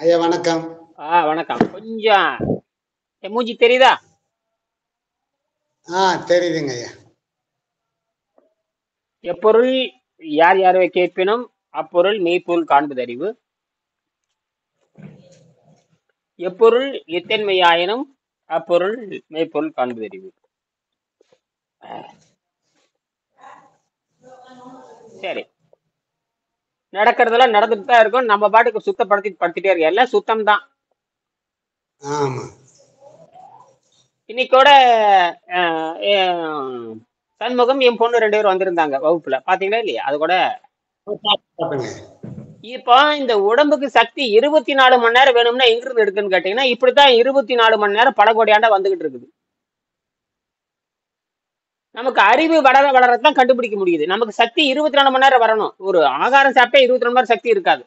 ஐயா வணக்கம். வணக்கம். கொஞ்சம் என் மூஞ்சி தெரியுதா? தெரியுதுங்க ஐயா. எப்பொருள் யார் யாரை கேட்பினும் அப்பொருள் மெய்ப்பொருள் காண்பதறிவு. எப்பொருள் எத்தன்மையாயினும் அப்பொருள் மெய்ப்பொருள் காண்பதறிவு. சரி, நடக்கிறதெல்லாம் நடந்துட்டு தான் இருக்கும். நம்ம பாட்டுக்கு படுத்திட்டே இருக்க, எல்லாம் சுத்தம் தான். ஆமா. இன்னைக்கோட அஹ், அஹ், சண்முகம் என் பொண்ணு 2 பேரும் வந்திருந்தாங்க வகுப்புல, பாத்தீங்களா இல்லையா? அது கூட பாத்துங்க. இப்போ இந்த உடம்புக்கு சக்தி 24 மணி நேரம் வேணும்னா எங்க இருந்து எடுக்குன்னு கேட்டீங்கன்னா, இப்படித்தான் 24 மணி நேரம் பல கோடி ஆண்டா வந்துகிட்டு இருக்குது. நமக்கு அறிவு வளர வளரத்தான் கண்டுபிடிக்க முடியுது. நமக்கு சக்தி 24 மணி நேரம் வரணும். ஒரு ஆகாரம் சாப்பிட்டா 24 மணி நேரம் சக்தி இருக்காது.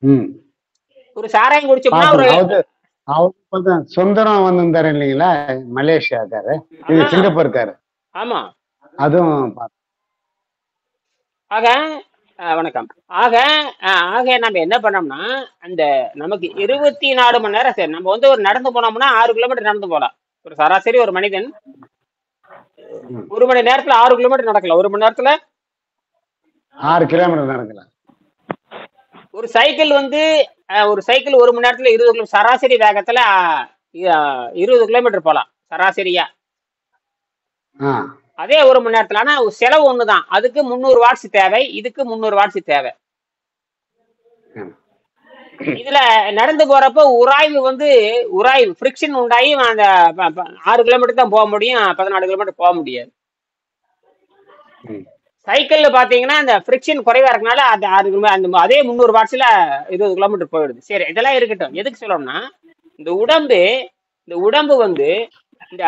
ம். ஒரு சாராயம் குடிச்சோம்னா ஒரு பாத்துங்க. அவரு சுந்தரம் வந்திருந்தாரு இல்லைங்களா, மலேசியாக்காரு, இது ஆமா சிங்கப்பூர்காரு. ஆமா. அதுவும் ஆக வணக்கம். ஆக ஆக நம்ம என்ன பண்ணோம்னா, அந்த நமக்கு 24 மணி நேரம் சரி, நம்ம வந்து ஒரு நடந்து போனோம்னா 6 கிலோமீட்டர் நடந்து போலாம். ஒரு சராசரி ஒரு மனிதன் 1 மணி நேரத்துல 6 கிலோமீட்டர் நடக்கலாம். 1 மணி நேரத்துல 6 கிலோமீட்டர் நடக்கலாம். ஒரு சைக்கிள் வந்து ஒரு சைக்கிள் 1 மணி நேரத்துல 20 கிலோ சராசரி வேகத்துல 20 கிலோமீட்டர் போலாம் சராசரியா. அதே 1 மணி நேரத்துல. ஆனா செலவு ஒண்ணுதான். அதுக்கு 300 வாட்ஸ் தேவை, இதுக்கு 300 வாட்ஸ் தேவை. இதுல நடந்து போறப்ப உராய்வு ஃபிரிக்ஷன் உண்டாகி அந்த 6 கிலோமீட்டர் தான் போக முடியும், 14 கிலோமீட்டர் போக முடியாது. சைக்கிள்ல பாத்தீங்கன்னா அந்த ஃபிரிக்ஷன் குறைவா இருக்கனால அந்த 6 கிலோமீட்டர் அந்த அதே 300 வாட்ஸ்ல 20 கிலோமீட்டர் போயிடுது. சரி, இதெல்லாம் இருக்கட்டும். எதுக்கு சொல்லணும்னா, இந்த உடம்பு வந்து இந்த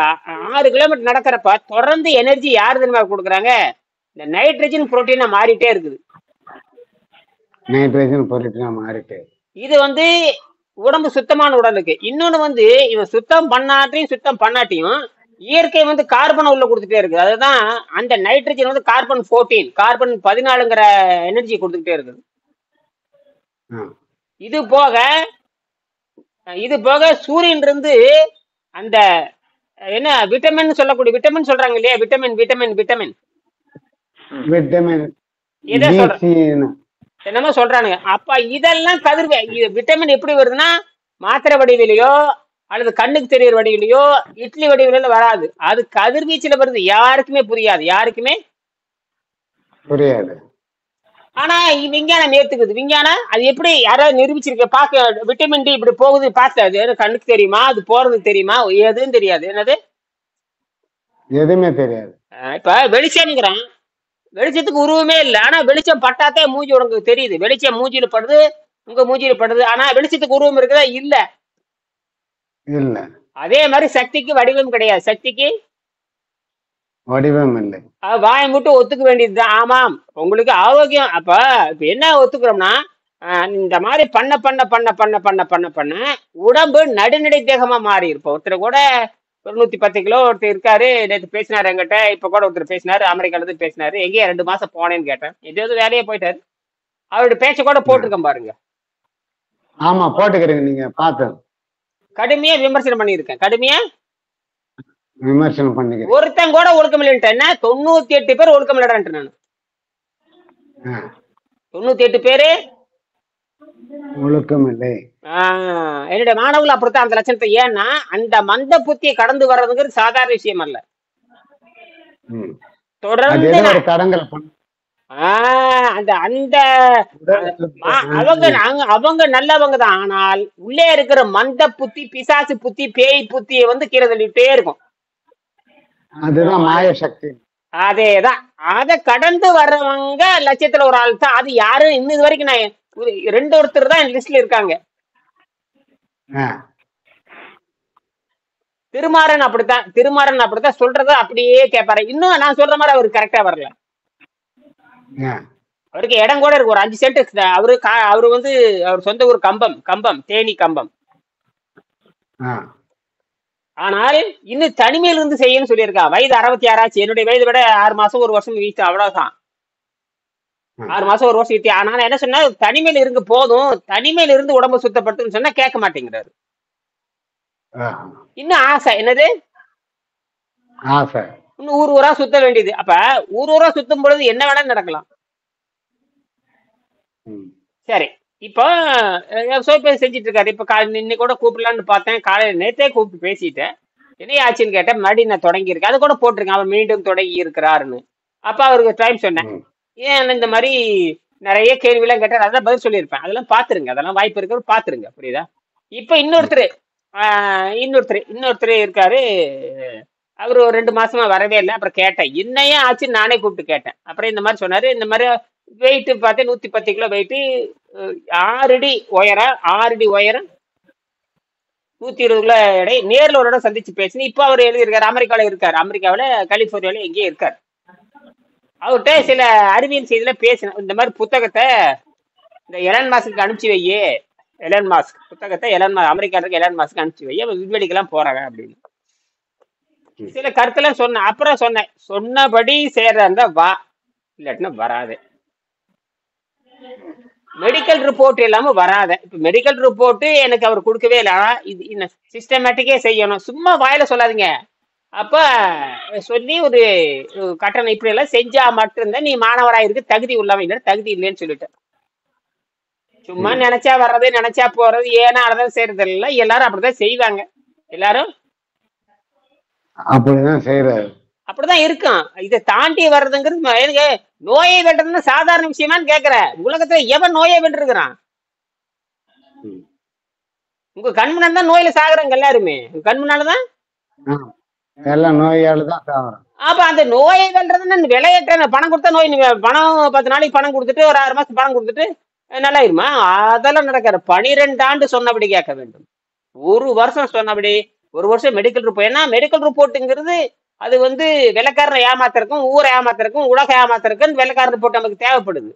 6 கிலோமீட்டர் நடக்கிறப்ப தொடர்ந்து எனர்ஜி யாரு தெரியுமா கொடுக்குறாங்க? இந்த நைட்ரஜன் புரோட்டீனா மாறிட்டே இருக்குது. நைட்ரஜன் புரோட்டீனா மாறிட்டே. இது வந்து உடம்பு சுத்தமான உடலுக்கு. இன்னொன்னு வந்து இவன் சுத்தம் பண்ணாட்டியும் இயற்கை வந்து கார்பன் உள்ள கொடுத்துட்டே இருக்கு. அதுதான் அந்த நைட்ரஜன் வந்து கார்பன் 14 எனர்ஜி கொடுத்துட்டே இருக்குது. இது போக சூரியன் இருந்து அந்த என்ன விட்டமின் சொல்லக்கூடிய விட்டமின் சொல்றாங்க இல்லையா, விட்டமின் விட்டமின் விட்டமின் விட்டமின் இதை என்னமோ சொல்றானுங்க. அப்ப இதெல்லாம் விட்டமின் எப்படி வருதுன்னா, மாத்திரை வடிவிலையோ அல்லது கண்ணுக்கு தெரியற வடிவிலையோ இட்லி வடிவில வராது. அது கதிர்வீச்சுல வருது. யாருக்குமே புரியாது. ஆனா விஞ்ஞானம் ஏத்துக்குது. விஞ்ஞானம் அது எப்படி யாராவது நிரூபிச்சிருக்க பாக்க, விட்டமின் டி இப்படி போகுது பார்த்து, அது கண்ணுக்கு தெரியுமா? அது போறது தெரியுமா? எதுவும் தெரியாது. என்னது எதுவுமே தெரியாது. இப்ப வெளிச்சம்ங்கிறான், வெளிச்சத்துக்கு உருவமே இல்லை. ஆனா வெளிச்சம் பட்டாத்தே மூஞ்சி உனக்கு தெரியுது. வெளிச்சம் மூஞ்சியில படுது, உங்க மூஞ்சியில படுது. ஆனா வெளிச்சத்துக்கு உருவம் இருக்குதா? இல்ல. அதே மாதிரி சக்திக்கு வடிவம் கிடையாது. சக்திக்கு வடிவம் இல்லை. வாயை மட்டும் ஒத்துக்க வேண்டியதுதான். ஆமாம், உங்களுக்கு ஆரோக்கியம். அப்ப என்ன ஒத்துக்கிறோம்னா, இந்த மாதிரி பண்ண பண்ண பண்ண பண்ண பண்ண பண்ண பண்ண உடம்பு நடுநடை தேகமா மாறி இருப்போம். ஒருத்தர் கூட ஒரு 110 கிலோ ஒருத்தர் இருக்காரு. நேற்று பேசினாரு என்கிட்ட. இப்ப கூட ஒருத்தர் பேசினாரு, அமெரிக்கால இருந்து பேசினாரு. எங்கேயா 2 மாசம் போனேன்னு கேட்டேன். எதாவது வேலையே போயிட்டாரு. அவருடைய பேச்ச கூட போட்டிருக்கேன் பாருங்க. ஆமா, போட்டுக்கிறீங்க. நீங்க பார்த்து கடுமையா விமர்சனம் பண்ணியிருக்கேன். விமர்சனம் பண்ணி ஒருத்தன் கூட ஒழுக்கம் இல்லைன்ட்டு 98 பேர் ஒழுக்கம் இல்லடான்ட்டு. நான் 98 பேரு ஒழுக்கம் இல்லை. என்னுடைய மாணவர்கள் அப்படித்தான் அந்த லட்சணத்தை. ஏன்னா அந்த மந்த புத்தியை கடந்து வர்றதுங்கிறது சாதாரண விஷயம் அல்ல. தொடர்ந்து அவங்க நல்லவங்க தான். ஆனால் உள்ளே இருக்கிற மந்த புத்தி, பிசாசு புத்தி, பேய் புத்தியை வந்து கீழே தள்ளிட்டே இருக்கும். அதுதான் மாய சக்தி. அதேதான். அதை கடந்து வர்றவங்க லட்சத்துல ஒரு ஆள் தான். அது யாரும் இன்னும் இது வரைக்கும் நான் 2 ஒருத்தர் தான் என் லிஸ்ட்ல இருக்காங்க. திருமாறன் அப்படித்தான் சொல்றத அப்படியே கேட்பாரு. இன்னும் நான் சொல்ற மாதிரி அவருக்கு கரெக்டா வரல. அவருக்கு இடம் கூட இருக்கு, ஒரு 5 சென்ட். அவரு வந்து அவர் சொந்த ஊர் கம்பம், தேனி கம்பம். ஆனால் இன்னும் தனிமையில இருந்து செய்யணும்னு சொல்லியிருக்கா. வயது 66 ஆச்சு. என்னுடைய வயதை விட 6 மாசம் 1 வருஷம் வீச்சு, அவ்வளவுதான். 6 மாசம் 1 வருஷம் ஆனா நான் என்ன சொன்னா தனிமையில இருங்க போதும், தனிமையில இருந்து உடம்பு சுத்தப்படுத்துன்னு சொன்னா கேட்க மாட்டேங்கிறாரு. இன்னும் ஆசை என்னது, ஆசை. இன்னும் ஊர் ஊரா சுத்த வேண்டியது. அப்ப ஊர் ஊரா சுத்தும் பொழுது என்ன வேணா நடக்கலாம். சரி, இப்போ சோப்பை செஞ்சுட்டு இருக்காரு. இப்ப இன்னைக்கு கூட கூப்பிடலான்னு பார்த்தேன், காலையில நேத்தே கூப்பிட்டு பேசிட்டேன். என்ன ஆச்சுன்னு கேட்டேன். மறுபடியும் நான் தொடங்கி இருக்கேன், அது கூட போட்டிருக்கேன் அவர் மீண்டும் தொடங்கி இருக்கிறாருன்னு. அப்ப அவருக்கு டைம் சொன்னேன், ஏன் இந்த மாதிரி நிறைய கேள்வி எல்லாம் கேட்டார், அதெல்லாம் பதில் சொல்லியிருப்பேன். அதெல்லாம் பாத்துருங்க, அதெல்லாம் வாய்ப்பு இருக்கிற பாத்துருங்க, புரியுதா? இப்ப இன்னொருத்தர் இருக்காரு. அவரு ஒரு 2 மாசமா வரவே இல்லை. அப்புறம் கேட்டேன் என்னையே ஆச்சுன்னு நானே கூப்பிட்டு கேட்டேன். அப்புறம் இந்த மாதிரி சொன்னாரு, இந்த மாதிரி வெயிட் பார்த்தேன் 110 கிலோ வெயிட்டு, 6 அடி உயரம் 120 கிலோ எடை. நேர்ல ஒரு இடம் சந்திச்சு பேசினேன். இப்ப அவர் எழுதியிருக்காரு, அமெரிக்காவில இருக்காரு, அமெரிக்காவில கலிபோர்னியாவில எங்கேயே இருக்காரு. அவர்கிட்ட சில அறிவியல் செய்தியில பேசினேன். இந்த மாதிரி புத்தகத்தை இந்த எலன் மாஸ்க்கு அனுப்பிச்சு வையே, எலன் மாஸ்க் புத்தகத்தை அமெரிக்காவுக்கு எலன் மாஸ்க்கு அனுப்பிச்சு வை, அவன் விண்வெளிக்கெல்லாம் போறாங்க அப்படின்னு சில கருத்தெல்லாம் சொன்னேன். அப்புறம் சொன்னபடி சேர்றா வா, இல்லாட்டினா வராது. மெடிக்கல் ரிப்போர்ட் இல்லாம வராத. இப்ப மெடிக்கல் ரிப்போர்ட் எனக்கு அவர் கொடுக்கவே இல்லை. ஆனா இது சிஸ்டமேட்டிக்கே செய்யணும், சும்மா வாயில சொல்லாதீங்க. அப்ப சொல்லி ஒரு கட்டணம் இப்படி எல்லாம் செஞ்சா மட்டும்தான் நீ மாணவராயிருக்கு தகுதி உள்ளவங்க, தகுதி இல்லைன்னு சொல்லிட்டேன். சும்மா நினைச்சா வர்றது நினைச்சா போறது, ஏன்னா அதான் செய்யறது இல்லை. எல்லாரும் அப்படிதான் செய்வாங்க, எல்லாரும் அப்படிதான் செய்யறாரு, அப்படிதான் இருக்கும். இதை தாண்டி வர்றதுங்கிறது எனக்கு நோயை வென்றதுன்னு சாதாரண விஷயமான்னு கேக்குறேன். உலகத்துல எவன் நோயை வென்றிருக்கிறான்? உங்க கண் முன்னாடி தான் நோயில சாகுறாங்க எல்லாருமே, உங்க கண் முன்னாலதான் எல்லாம் நோயால தான் சாகுறாங்க. அப்ப அந்த நோயை வென்றதுன்னு விளையாட்ட பணம் கொடுத்தா நோய், பணம் 10 நாளைக்கு பணம் கொடுத்துட்டு ஒரு 6 மாசம் பணம் கொடுத்துட்டு நல்லாயிருமா? அதெல்லாம் நடக்காது. 12 ஆண்டு சொன்னபடி கேட்க வேண்டும், 1 வருஷம் சொன்னபடி, 1 வருஷம் மெடிக்கல் ரிப்போர்ட். ஏன்னா மெடிக்கல் ரிப்போர்ட்டுங்கிறது அது வெள்ளக்காரனை ஏமாத்திருக்கும், ஊரை ஏமாத்திருக்கும், உலக ஏமாத்திருக்கும். வெள்ளக்காரன் ரிப்போர்ட் நமக்கு தேவைப்படுது.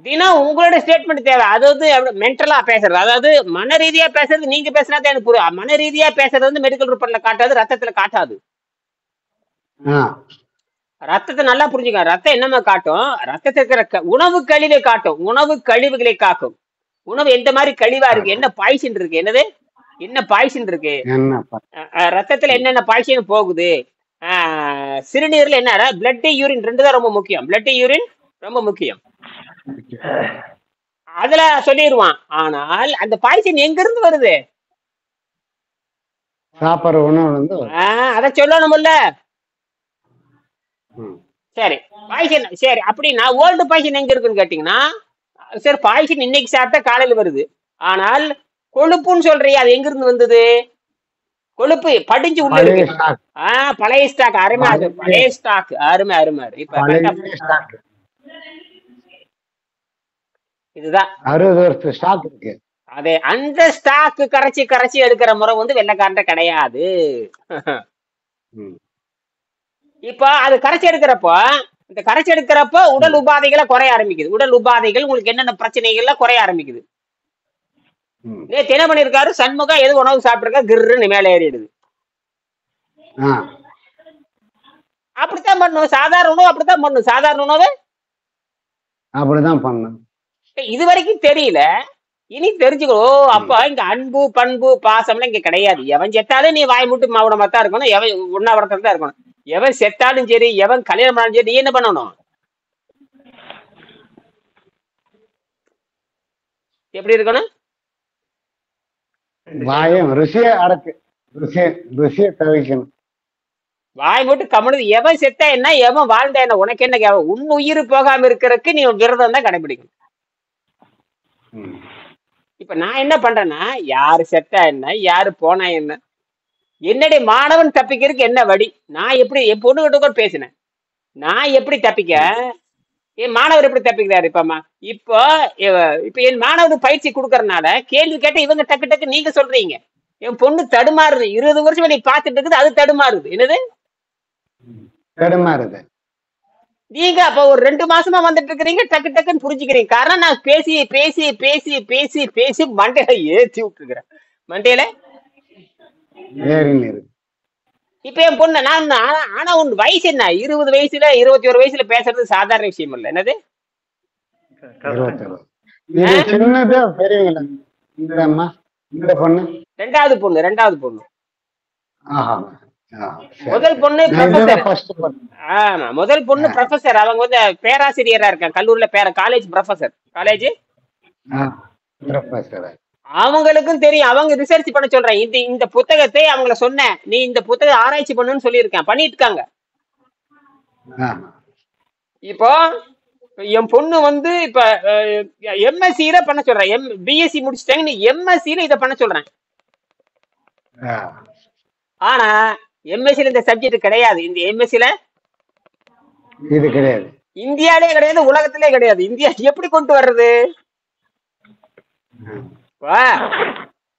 தினம் உங்களோட ஸ்டேட்மெண்ட் தேவை. அதாவது மென்டலா பேசுறது, அதாவது மன ரீதியா பேசுறது நீங்க பேசினா தான் எனக்கு புரியும். மன ரீதியா பேசுறது மெடிக்கல் ரிப்போர்ட்ல காட்டாது, ரத்தத்துல காட்டாது. ரத்தத்தை நல்லா புரிஞ்சுக்க. ரத்தம் என்னமா காட்டும்? ரத்தத்தில் இருக்கிற உணவு கழிவை காட்டும், உணவு கழிவுகளை காக்கும். உணவு எந்த மாதிரி கழிவா இருக்கு, என்ன பாய்சன் இருக்கு, என்ன பாய்சன் இருக்கு, ரத்தத்துல என்னென்ன பாய்சன் போகுது, சிறுநீர்ல என்ன, பிளட் யூரின் 2 தான் ரொம்ப முக்கியம். பிளட் யூரின் ரொம்ப முக்கியம், அதுல சொல்லிடுவான். ஆனால் அந்த பாய்சன் எங்க இருந்து வருது? சாப்பிடுற உணவு அத சொல்லணும்ல. சரி, பாய்சன் சரி அப்படின்னா ஓல்டு பாய்சன் எங்க இருக்குன்னு கேட்டீங்கன்னா, சரி பாய்சன் இன்னைக்கு சாப்பிட்டா காலையில வருது. ஆனால் கொழுப்புன்னு சொல்றியா, அது எங்க இருந்து வந்தது? கொழுப்பு படிஞ்சு உள்ள இருக்கு. பழைய ஸ்டாக். அருமை, அது பழைய ஸ்டாக். அருமை அருமை. இப்ப இதுதான் 60 வருஷம் ஸ்டாக் இருக்கு. அதே அந்த ஸ்டாக் கரைச்சி எடுக்கிற முறை வெள்ளைக்காரன்ட்ட கிடையாது. இப்ப அது கரைச்சி எடுக்கிறப்போ உடல் உபாதைகளை குறைய ஆரம்பிக்குது. உடல் உபாதைகள் உங்களுக்கு என்னென்ன பிரச்சனைகள்ல குறைய ஆரம்பிக்குது. நேத்து என்ன பண்ணிருக்காரு சண்முகம், எது உணவு சாப்பிட்டிருக்கா கிருன்னு மேல ஏறிடுது. அப்படித்தான் பண்ணும் சாதாரண உணவு, அப்படித்தான் பண்ணும் சாதாரண உணவு, அப்படிதான் பண்ணும். இது வரைக்கும் தெரியல, இனி தெரிஞ்சுக்கணும். அப்ப இங்க அன்பு பண்பு பாசம்லாம் இங்க கிடையாது. எவன் செத்தாலும் நீ வாய் மூட்டு மௌனமா தான் இருக்கணும், எவன் உண்ணாவிரதம் தான் இருக்கணும். எவன் செத்தாலும் சரி, எவன் கல்யாணம் பண்ணாலும் சரி, நீ என்ன பண்ணணும்? எப்படி இருக்கணும்? வாயம் ருசிய அடக்கு, ருசிய தவிக்கணும். வாய் மூட்டு கம்முனது. எவன் செத்தா என்ன, எவன் வாழ்ந்தா என்ன, உனக்கு என்ன? உன் உயிர் போகாம இருக்கிறதுக்கு நீ விரதம் தான் கடைபிடிக்கணும். இப்ப நான் என்ன பண்றேன்னா, யாரு செத்தா என்ன, யாரு போனா என்ன, என்னுடைய மாணவன் தப்பிக்கிறதுக்கு என்ன வழி, நான் எப்படி என் பொண்ணுகிட்ட கூட பேசினேன், நான் எப்படி தப்பிக்க, என் மாணவர் எப்படி தப்பிக்கிறாரு. இப்போ என் மாணவருக்கு பயிற்சி கொடுக்கறதுனால கேள்வி கேட்ட இவங்க டக்கு டக்கு நீங்க சொல்றீங்க, என் பொண்ணு தடுமாறுது. 20 வருஷம் நீ பார்த்துட்டு இருக்குது, அது தடுமாறுது. என்னது தடுமாறுது? நீங்க அப்ப ஒரு 2 மாசமா வந்துட்டு இருக்கிறீங்க, டக்கு டக்குன்னு புரிஞ்சுக்கிறீங்க. காரணம் நான் பேசி பேசி பேசி பேசி பேசி மண்டையில ஏற்றி விட்டுருக்கிறேன். மண்டையில இப்ப என் பொண்ணு ஆனா உன் வயசு என்ன 20 வயசுல 21 வயசுல பேசுறது சாதாரண விஷயம் இல்ல என்னது. இருபத்தொரு. இது சின்னது பெரியவங்கள இந்த அம்மா இந்த பொண்ணு. ரெண்டாவது பொண்ணு. ஆஹா. ஆ, சரி, முதல் சரி. பொண்ணு நான் இதுதான் ப்ரொஃபசர். ஃபர்ஸ்ட் பொண்ணு. ஆமா முதல் பொண்ணு ப்ரொஃபசர். அவங்க வந்து பேராசிரியரா இருக்காங்க கல்லூரியில காலேஜ் ப்ரொஃபசர் காலேஜ். ப்ரொஃபஸர். அவங்களுக்கும் தெரியும். அவங்க ரிசர்ச் பண்ண சொல்றேன். இந்த புத்தகத்தை அவங்கள சொன்னேன், நீ இந்த புத்தகம் ஆராய்ச்சி பண்ணுன்னு சொல்லியிருக்கேன், பண்ணிட்டு இருக்காங்க. இப்போ என் பொண்ணு வந்து இப்ப எம்எஸ்சியில பண்ண சொல்றேன். பிஎஸ்சி முடிச்சிட்டாங்க, நீ எம்எஸ்சியில இதை பண்ண சொல்றேன். ஆனா எம்எஸ்சியில இந்த சப்ஜெக்ட் கிடையாது. இந்த எம்எஸ்சியில இது கிடையாது, இந்தியாலே கிடையாது, உலகத்திலே கிடையாது. இந்தியா எப்படி கொண்டு வர்றது?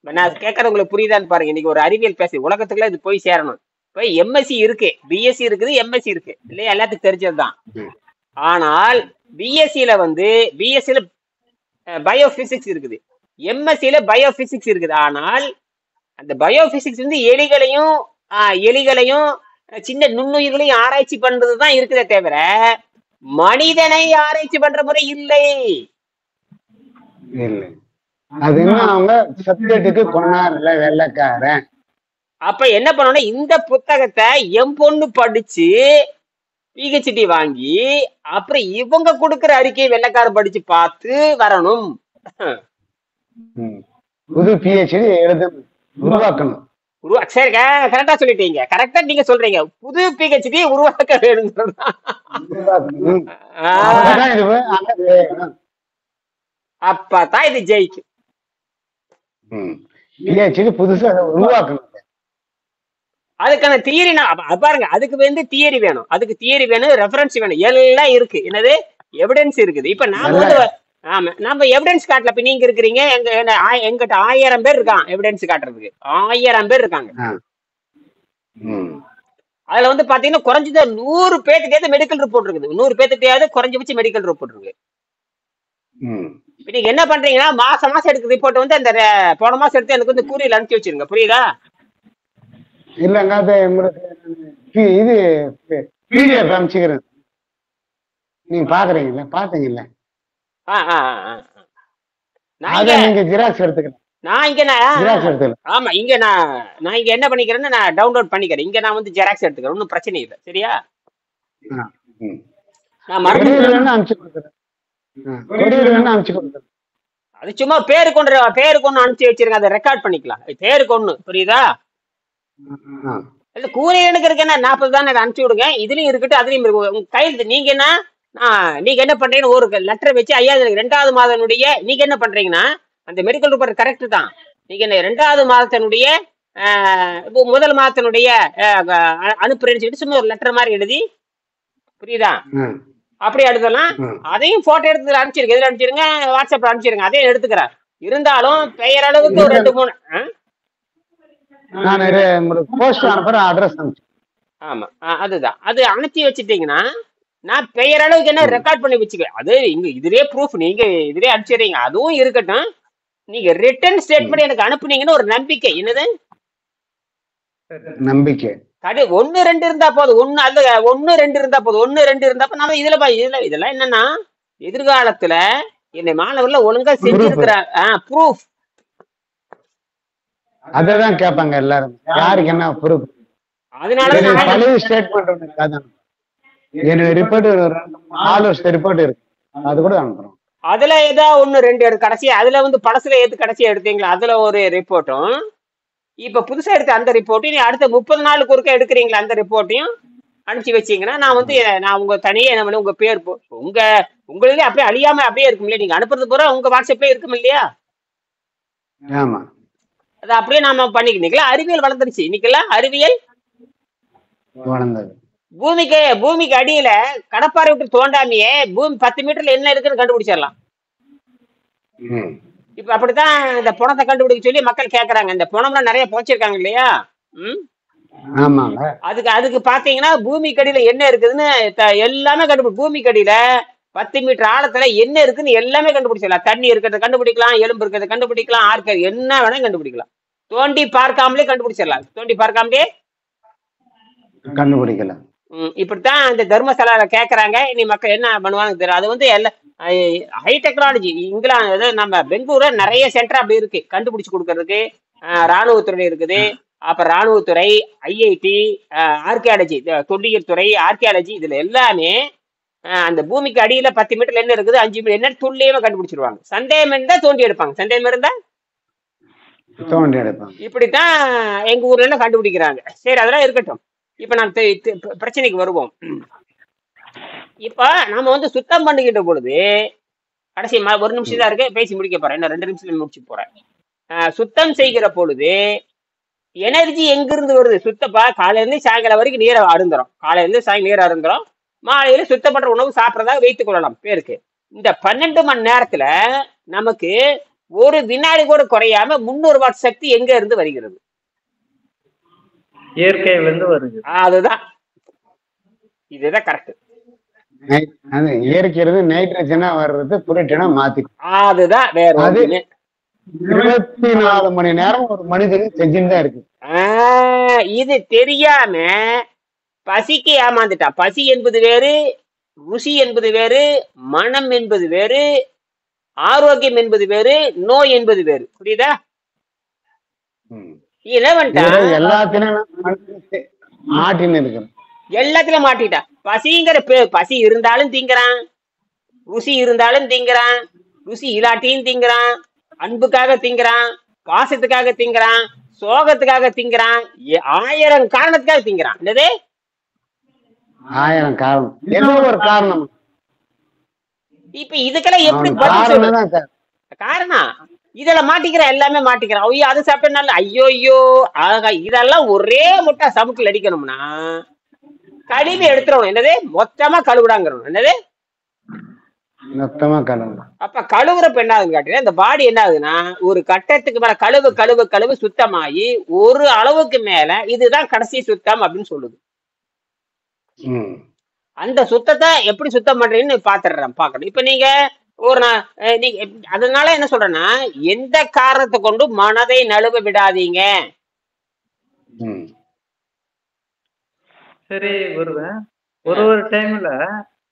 நான் கேட்கறது உங்களுக்கு புரியுதான்னு பாருங்க. இன்னைக்கு ஒரு அறிவியல் பேசி உலகத்துக்குள்ள இது போய் சேரணும். இப்ப எம்எஸ்சி இருக்கு, பிஎஸ்சி இருக்குது, எம்எஸ்சி இருக்கு இல்லையா, எல்லாத்துக்கும் தெரிஞ்சதுதான். ஆனால் பிஎஸ்சியில பயோபிசிக்ஸ் இருக்குது, எம்எஸ்சியில பயோபிசிக்ஸ் இருக்குது. ஆனால் அந்த பயோபிசிக்ஸ் வந்து எலிகளையும் சின்ன நுண்ணுயிர்களையும் ஆராய்ச்சி பண்றதுதான் இருக்குதே தவிர மனிதனை ஆராய்ச்சி பண்ற முறை இல்லை. அது இன்னும் அவங்க சப்ஜெக்ட்டுக்கு கொண்டாடல வெள்ளைக்காரன். அப்ப என்ன பண்ணணும், இந்த புத்தகத்தை என் பொண்ணு படிச்சு பிஹெச்டி வாங்கி அப்புறம் இவங்க கொடுக்கிற அறிக்கையை வெள்ளைக்காரன் படிச்சு பார்த்து வரணும். புது பிஹெச்டி உருவாக்கணும். சரி, கரெக்டா சொல்லிட்டீங்க. கரெக்டா நீங்க சொல்றீங்க, புது பிஹெச்டி உருவாக்க வேணும். அப்பதான் இது ஜெயிக்கும். புதுசா உருவாக்கணும். அதுக்கான தியரி பாருங்க, அதுக்கு வந்து தியரி வேணும், ரெஃபரன்ஸ் வேணும், எல்லாம் இருக்கு. என்னது எவிடன்ஸ் இருக்குது. இப்ப நாம வந்து நம்ம எவிடன்ஸ் காட்டல. இப்ப நீங்க இருக்கிறீங்க, எங்கிட்ட 1000 பேர் இருக்கான் எவிடன்ஸ் காட்டுறதுக்கு. 1000 பேர் இருக்காங்க. அதுல வந்து பாத்தீங்கன்னா குறைஞ்சது 100 பேத்துக்கு மெடிக்கல் ரிப்போர்ட் இருக்குது. 100 பேத்துக்கு குறைஞ்சபட்ச மெடிக்கல் ரிப்போர்ட் இருக்கு. நீங்க என்ன பண்றீங்கன்னா மாசம் எடுக்க ரிப்போர்ட் வந்து அந்த போன மாசம் எடுத்து எனக்கு வந்து கூறியில் அனுப்பிச்சு வச்சிருங்க. புரியுதா? இல்லங்க, அது இது பிடிஎஃப் அனுப்பிச்சுக்கிறேன். நீங்க பாக்குறீங்களா? பாத்தீங்கல்ல? நீங்க ஜெராக்ஸ் எடுத்துக்கிறேன். நான் இங்க என்ன பண்ணிக்கிறேன்னா நான் டவுன்லோட் பண்ணிக்கிறேன். இங்க நான் வந்து ஜெராக்ஸ் எடுத்துக்கிறேன், ஒன்னும் பிரச்சனை இல்லை. சரியா? நான் மறுபடியும் அது சும்மா பேருக்கு ஒன்று அனுப்பிச்சு வச்சிருங்க, அதை ரெக்கார்ட் பண்ணிக்கலாம். பேருக்கு ஒண்ணு, புரியுதா? கூலியனுக்கு இருக்கு என்ன 40 தானே, அதை அனுப்பிச்சு விடுங்க. இதுலயும் இருக்கட்டும், அதுலயும் இருக்கு. உங்க கையில் நீங்க என்ன பண்றீங்கன்னு ஒரு லெட்டர் வச்சு, ஐயா 2வது மாதனுடைய நீங்க என்ன பண்றீங்கன்னா அந்த மெடிக்கல் ரிப்போர்ட் கரெக்ட் தான். நீங்க என்ன 2வது மாதத்தினுடைய முதல் மாதத்தினுடைய அனுப்புறேன்னு சொல்லிட்டு சும்மா ஒரு லெட்டர் மாதிரி எழுதி, புரியுதா? அப்படி எடுத்துலாம். அதையும் போட்டோ எடுத்து அனுப்பிச்சிருங்க. எதுல அனுப்பிச்சிருங்க? வாட்ஸ்அப்ல அனுப்பிச்சிருங்க. அதையும் எடுத்துக்கிறேன். இருந்தாலும் பெயர் அளவுக்கு ஒரு 2-3 ஆமா அதுதான். அது அனுப்பி வச்சுட்டீங்கன்னா நான் பெயர் அளவுக்கு என்ன ரெக்கார்ட் பண்ணி வச்சுக்குவேன். அது இங்க இதுலயே ப்ரூஃப், நீங்க இதுலயே அனுப்பிச்சிடுறீங்க. அதுவும் இருக்கட்டும், நீங்க ரிட்டன் ஸ்டேட்மெண்ட் எனக்கு அனுப்புனீங்கன்னு ஒரு நம்பிக்கை. என்னது நம்பிக்கை? 1 2 இருந்தா போதும். 1 2 இருந்தா போதும். 1 2 இருந்தா நம்ம இதெல்லாம் என்னன்னா எதிர்காலத்துல என்னை மாணவர்ல ஒழுங்கா செஞ்சிருக்கிற ப்ரூஃப். அததான் கேட்பாங்க எல்லாரும், யாருக்கு என்ன ப்ரூஃப். அதனால ஸ்டேட்மெண்ட் ரிப்போர்ட் 4 வருஷம் ரிப்போர்ட் இருக்கு, அது கூட அனுப்புறோம். அதுல ஏதோ 1 2 எடுத்து கடைசி அதுல வந்து பழசுல ஏத்து கடைசியா எடுத்தீங்களா, அதுல ஒரு ரிப்போர்ட்டும் இப்ப புதுசா எடுத்த அந்த ரிப்போர்ட்டையும் நீ அடுத்த 30 நாளுக்கு ஒருக்கா எடுக்கிறீங்களா, அந்த ரிப்போர்ட்டையும் அனுப்பிச்சு வச்சீங்கன்னா நான் உங்க தனியே என்ன பண்ண உங்க பேர் உங்களே அப்படியே அழியாம அப்படியே இருக்கும் இல்லையா? நீங்க அனுப்புறது பூரா உங்க வாட்ஸ்அப்ல இருக்கும் இல்லையா? ஆமா, அது அப்படியே நாம பண்ணிக்கிறீங்களா? அறிவியல் வளர்ந்துருச்சு. இன்னைக்கெல்லாம் அறிவியல் வளர்ந்தது. பூமிக்கு அடியில கடப்பாறை விட்டு தோண்டாமையே பூமி 10 மீட்டர்ல என்ன இருக்குன்னு கண்டுபிடிச்சிடலாம். இப்ப அப்படித்தான் இந்த பணத்தை கண்டுபிடிக்க சொல்லி மக்கள் கேக்குறாங்க. இந்த பணம்லாம் நிறைய போச்சிருக்காங்க இல்லையா? அதுக்கு பாத்தீங்கன்னா பூமிக்கு அடியில என்ன இருக்குதுன்னு எல்லாமே பூமிக்கு அடியில 10 மீட்டர் ஆழத்துல என்ன இருக்குன்னு எல்லாமே கண்டுபிடிச்சிடலாம். தண்ணி இருக்கிறத கண்டுபிடிக்கலாம், எலும்பு இருக்கிறத கண்டுபிடிக்கலாம், ஆர்க்க என்ன வேணா கண்டுபிடிக்கலாம். தோண்டி பார்க்காமலே கண்டுபிடிச்சிடலாம். தோண்டி பார்க்காமலே கண்டுபிடிக்கல. இப்படித்தான் இந்த தர்மசாலால கேக்குறாங்க. இனி மக்கள் என்ன பண்ணுவாங்க தெரியல. அது வந்து எல்லாம் ஹை டெக்னாலஜி. இங்கிலாந்து அதாவது நம்ம பெங்களூர்ல நிறைய சென்டர் அப்படி இருக்கு கண்டுபிடிச்சு கொடுக்கறதுக்கு. ராணுவத்துறை இருக்குது. அப்புறம் ராணுவத்துறை, ஐஐடி, ஆர்கியாலஜி, தொல்லியல் துறை, ஆர்கியாலஜி, இதுல எல்லாமே அந்த பூமிக்கு அடியில 10 மீட்டர்ல என்ன இருக்குது, 5 மீட்டர் என்ன துல்லியமா கண்டுபிடிச்சிருவாங்க. சந்தேகம் இருந்தா தோண்டி எடுப்பாங்க. சந்தேகம் இருந்தா தோண்டி எடுப்பாங்க. இப்படித்தான் எங்க ஊர்ல எல்லாம் கண்டுபிடிக்கிறாங்க. சரி, அதெல்லாம் இருக்கட்டும். இப்ப நான் பிரச்சனைக்கு வருவோம். இப்ப நம்ம வந்து சுத்தம் பண்ணிக்கிட்ட பொழுது கடைசி ஒரு நிமிஷம் தான் இருக்கு, பேசி முடிக்க போறேன். இன்னும் 2 நிமிஷத்துல முடிச்சு போறேன். சுத்தம் செய்கிற பொழுது எனர்ஜி எங்கிருந்து வருது? சுத்தப்பா காலையில இருந்து சாயங்காலம் வரைக்கும் நீரை அருந்துறோம். காலையில இருந்து சாயங்காலம் நீரை அருந்துறோம். மாலையில சுத்தப்பட்ட உணவு சாப்பிட்றதாக வைத்துக் கொள்ளலாம் பேருக்கு. இந்த 12 மணி நேரத்துல நமக்கு ஒரு வினாடி கூட குறையாம 300 வாட் சக்தி எங்க இருந்து வருகிறது? இயற்கையிலிருந்து வருது. அதுதான், இதுதான் கரெக்ட். அது இயற்கையிலிருந்து நைட்ரஜனா வர்றது புரோட்டீனா மாத்தி, அதுதான் வேற ஒண்ணுமே. 24 மணி நேரம் ஒரு மனிதனுக்கு செஞ்சுன்னு தான் இருக்கு. இது தெரியாம பசிக்கு ஏமாந்துட்டான். பசி என்பது வேறு, ருசி என்பது வேறு, மனம் என்பது வேறு, ஆரோக்கியம் என்பது வேறு, நோய் என்பது வேறு. புரியுதா? எல்லாத்திலும் மாட்டின்னு இருக்கிறோம். எல்லாத்திலும் மாட்டிட்டான். பசிங்கிற பசி இருந்தாலும் திங்கிறான், ருசி இருந்தாலும் திங்கிறான், ருசி இல்லாட்டியும் திங்கிறான், அன்புக்காக திங்கிறான், பாசத்துக்காக திங்கிறான், சோகத்துக்காக திங்கிறான், 1000 காரணத்துக்காக திங்கிறான். என்னது 1000 காரணம், ஏதோ ஒரு காரணம். இப்ப இதுக்கெல்லாம் எப்படி காரணம்? இதுல மாட்டிக்கிற எல்லாமே மாட்டிக்கிறான். ஐயோ அது சாப்பிட்டனால ஐயோ ஐயோ ஆகா, இதெல்லாம் ஒரே முட்டா சமுக்கில் அடிக்கணும்னா கழுவி எடுத்துடணும். என்னது மொத்தமா கழுவுடாங்கிறோம். என்னது மொத்தமா கழுவு. அப்ப கழுவுறப்ப என்ன ஆகுதுன்னு காட்டுறேன். இந்த பாடி என்ன ஆகுதுன்னா ஒரு கட்டத்துக்கு மேல கழுவு கழுவு கழுவு சுத்தமாயி ஒரு அளவுக்கு மேல இதுதான் கடைசி சுத்தம் அப்படின்னு சொல்லுது. அந்த சுத்தத்தை எப்படி சுத்தம் பண்றீங்கன்னு பாக்கணும். இப்ப நீங்க அதனால என்ன சொல்றேன்னா, எந்த காரணத்தை கொண்டு மனதை நழுவ விடாதீங்க. சரி வருவேன். ஒரு டைம்ல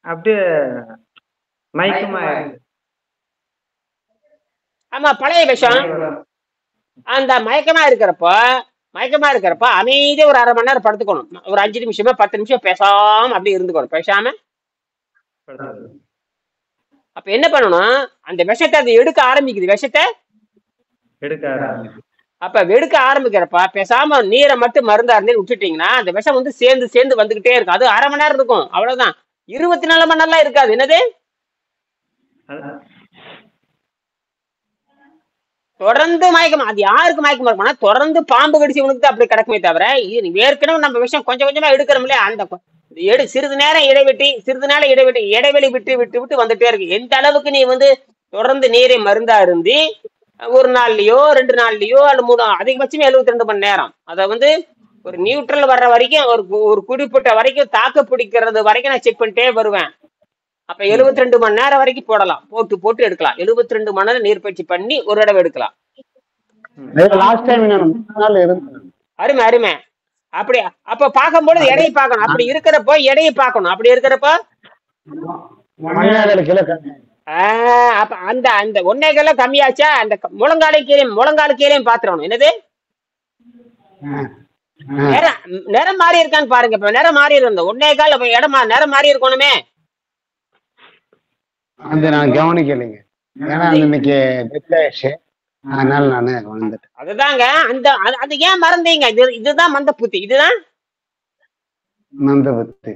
அப்படியே மயக்கமா. ஆமா, பழைய விஷம். அந்த மயக்கமா இருக்கிறப்ப அமைதியா ஒரு 1/2 மணி நேரம் படுத்துக்கணும். ஒரு 5 நிமிஷமா 10 நிமிஷம் பேசாம அப்படி இருந்துக்கணும். பேசாம அப்ப என்ன பண்ணணும், அந்த விஷத்தை அது எடுக்க ஆரம்பிக்குது. விஷத்தை அப்ப எடுக்க ஆரம்பிக்கிறப்ப பேசாம நீரை மட்டும் மருந்தா இருந்து விட்டுட்டீங்கன்னா அந்த விஷம் வந்து சேர்ந்து சேர்ந்து வந்துகிட்டே இருக்கும். அது 1/2 மணி நேரம் இருக்கும், அவ்வளவுதான். 24 மணி நேரம் இருக்காது. என்னது தொடர்ந்து மயக்கம். அது யாருக்கு மயக்கமா இருக்கும்னா தொடர்ந்து பாம்பு கடிச்சு உனக்கு அப்படி கிடக்குமே தவிர, இது ஏற்கனவே நம்ம விஷயம் கொஞ்சம் கொஞ்சமா எடுக்கிறோம் இல்லையா, அந்த சிறிது நேரம் இடைவெளி விட்டு விட்டு விட்டு வந்துட்டே இருக்கு. எந்த அளவுக்கு நீ வந்து தொடர்ந்து நீரை மருந்தா இருந்து ஒரு நாள்லயோ 2 நாள்லயோ அல்ல 3, அதிகபட்சம் 72 மணி நேரம், அதை வந்து ஒரு நியூட்ரல் வர்ற வரைக்கும் ஒரு குறிப்பிட்ட வரைக்கும் தாக்கு பிடிக்கிறது வரைக்கும் நான் செக் பண்ணிட்டே வருவேன். அப்ப 72 மணி நேரம் வரைக்கும் போடலாம், போட்டு எடுக்கலாம். 72 மணி நேரம் நீர்பயிற்சி பண்ணி ஒரு தடவை எடுக்கலாம். அருமை அருமை. அப்படி அப்ப பார்க்கும்போது எடையை பார்க்கணும். அப்படி இருக்கிறப்போ எடையை பார்க்கணும். அப்படி இருக்கிறப்போ அப்ப அந்த 1.5 கிலோ கம்மியாச்சா, அந்த முழங்கால கீழையும் பாத்துறணும். என்னது நிறம் மாறி இருக்கான்னு பாருங்க. இப்ப நிறம் மாறி இருந்தோம் 1.5 கால் இடமா நிறம் மாறி இருக்கணுமே. அது நான் கவனிக்கலைங்க, ஏன்னா இன்னைக்கு அதனால நானு வந்துட்டேன். அதுதாங்க அது ஏன் மறந்தீங்க? இதுதான் மந்த புத்தி. இதுதான் மந்த புத்தி.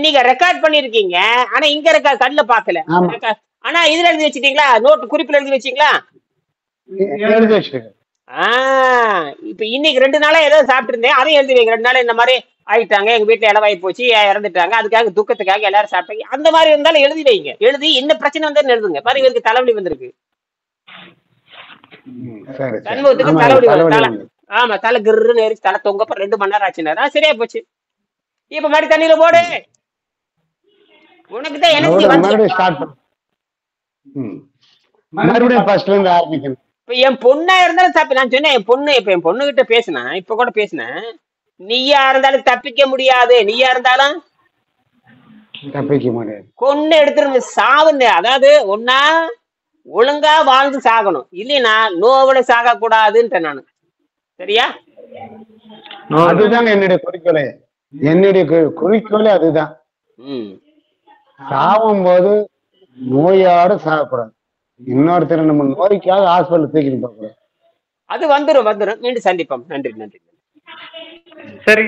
நீங்க ரெக்கார்ட் பண்ணிருக்கீங்க, ஆனா இங்க இருக்க கண்ணுல பாக்கல. ஆனா இதுல எழுதி வச்சுட்டீங்களா? நோட்டு குறிப்புல எழுதி வச்சீங்களா? எழுதி வச்சிருக்கேன். இப்ப இன்னைக்கு 2 நாளா ஏதோ சாப்பிட்டு இருந்தேன், அதையும் எழுதி வைங்க. 2 நாள் இந்த மாதிரி ஆயிட்டாங்க, எங்க வீட்டுல இளவாயி போச்சு, இறந்துட்டாங்க, அதுக்காக துக்கத்துக்காக எல்லாரும் சாப்பிட்டாங்க, அந்த மாதிரி இருந்தாலும் எழுதி வைங்க. எழுதி என்ன பிரச்சனை வந்தாலும் எழுதுங்க. பாருங்க, இவருக்கு தலைவலி வந்திருக்கு, சண்முகத்துக்கு தலைவலி வந்து ஆமா தலை கிருன்னு ஏறி தலை தொங்கப்ப 2 மணி நேரம் ஆச்சுன்னா சரியா போச்சு. இப்ப மாதிரி தண்ணியில போடு, உனக்கு தான் எனர்ஜி வந்து இப்ப என் பொண்ணா இருந்தாலும் சாப்பிட்டு நான் சொன்னேன். என் பொண்ணு இப்ப என் பொண்ணு கிட்ட பேசினேன், இப்ப கூட பேசினேன். நீயா இருந்தாலும் தப்பிக்க முடியாது. நீயா இருந்தாலும் தப்பிக்க முடியாது. கொன்னு எடுத்துருங்க சாவுங்க. அதாவது ஒன்னா ஒழுங்கா வாழ்ந்து சாகணும், இல்லைன்னா நோவோட சாக கூடாதுன்ட்டு நானு. சரியா? அதுதான் என்னுடைய குறிக்கோளே. என்னுடைய குறிக்கோளே அதுதான். ம். சாவும் போது நோயோட சாகக்கூடாது. இன்னொருத்தர் நம்ம நோய்க்காக ஹாஸ்பிட்டல் தூக்கிட்டு போகக்கூடாது. அது வந்துரும் வந்துரும். மீண்டும் சந்திப்போம். நன்றி நன்றி. சரி.